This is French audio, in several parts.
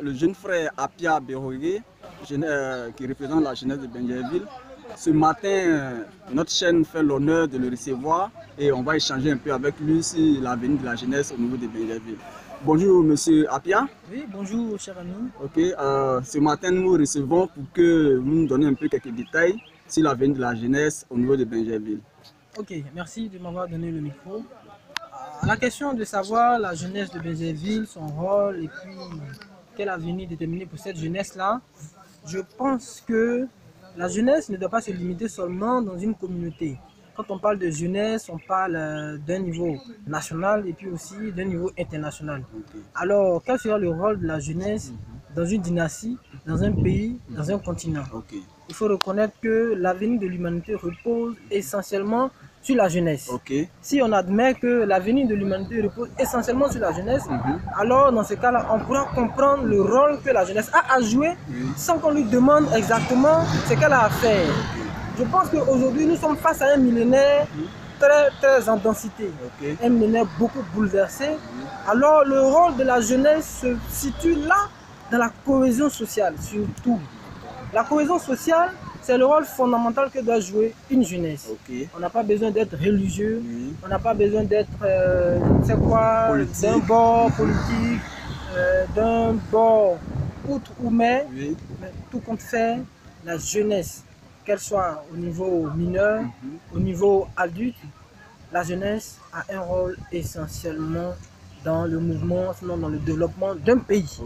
le jeune frère Apia Bérogué, qui représente la jeunesse de Bingerville. Ce matin, notre chaîne fait l'honneur de le recevoir et on va échanger un peu avec lui sur l'avenir de la jeunesse au niveau de Bingerville. Bonjour Monsieur Apia. Oui, bonjour cher ami. Ok, ce matin nous recevons pour que vous nous donniez un peu quelques détails sur l'avenir de la jeunesse au niveau de Bingerville. Ok, merci de m'avoir donné le micro. À la question de savoir la jeunesse de Bingerville, son rôle et puis quel avenir déterminé pour cette jeunesse-là, je pense que la jeunesse ne doit pas se limiter seulement dans une communauté. Quand on parle de jeunesse, on parle d'un niveau national et puis aussi d'un niveau international. Alors, quel sera le rôle de la jeunesse dans une dynastie, dans un pays, dans un continent? Il faut reconnaître que l'avenir de l'humanité repose essentiellement sur la jeunesse. Si on admet que l'avenir de l'humanité repose essentiellement sur la jeunesse, alors dans ce cas-là, on pourra comprendre le rôle que la jeunesse a à jouer sans qu'on lui demande exactement ce qu'elle a à faire. Je pense qu'aujourd'hui, nous sommes face à un millénaire très en densité, un millénaire beaucoup bouleversé. Alors le rôle de la jeunesse se situe là, dans la cohésion sociale surtout. La cohésion sociale, c'est le rôle fondamental que doit jouer une jeunesse. On n'a pas besoin d'être religieux, on n'a pas besoin d'être, d'un bord politique, d'un bord outre ou mais tout compte fait, la jeunesse, qu'elle soit au niveau mineur, au niveau adulte, la jeunesse a un rôle essentiellement dans le mouvement, sinon dans le développement d'un pays.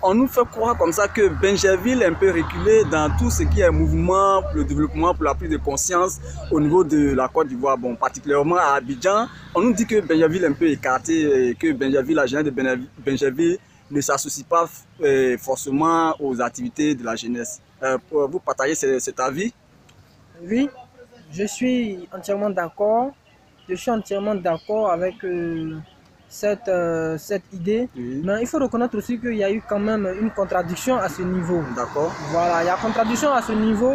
On nous fait croire comme ça que Bingerville est un peu reculé dans tout ce qui est mouvement pour le développement, pour la prise de conscience au niveau de la Côte d'Ivoire, bon, particulièrement à Abidjan. On nous dit que Bingerville est un peu écarté, et que Bingerville, la jeunesse de Bingerville ne s'associe pas forcément aux activités de la jeunesse. Vous partagez cet avis? Oui, je suis entièrement d'accord. Je suis entièrement d'accord avec cette idée, mais il faut reconnaître aussi qu'il y a eu quand même une contradiction à ce niveau. D'accord. Voilà, il y a contradiction à ce niveau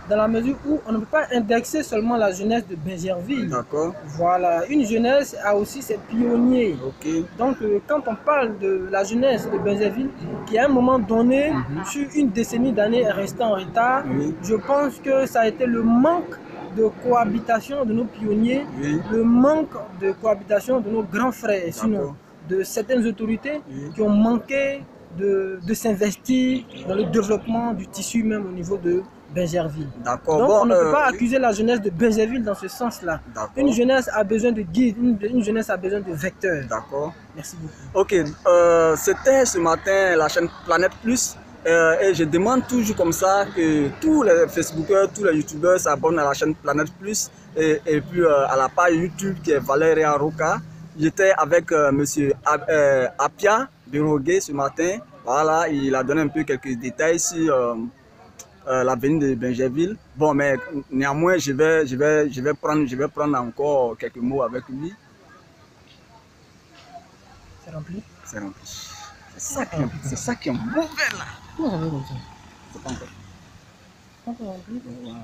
dans la mesure où on ne peut pas indexer seulement la jeunesse de Bingerville. D'accord. Voilà, une jeunesse a aussi ses pionniers. Donc quand on parle de la jeunesse de Bingerville, qui à un moment donné, sur une décennie d'années est restée en retard, je pense que ça a été le manque de cohabitation de nos pionniers, le manque de cohabitation de nos grands frères, sinon de certaines autorités qui ont manqué de s'investir dans le développement du tissu même au niveau de Bingerville. Donc on ne peut pas accuser la jeunesse de Bingerville dans ce sens-là. Une jeunesse a besoin de guides, une jeunesse a besoin de vecteurs. D'accord. Merci beaucoup. Ok, c'était ce matin la chaîne Planète Plus. Et je demande toujours comme ça que tous les Facebookers, tous les YouTubeurs s'abonnent à la chaîne Planète Plus et puis à la page YouTube qui est Valéria Roca. J'étais avec monsieur Apia Bérogué ce matin. Voilà, il a donné un peu quelques détails sur l'avenir de Bingerville. Bon, mais néanmoins, je vais prendre encore quelques mots avec lui. C'est rempli? C'est rempli. C'est ça qui est mauvais là. Comment ça va comme ça? C'est pas encore. Pas rempli? Voilà.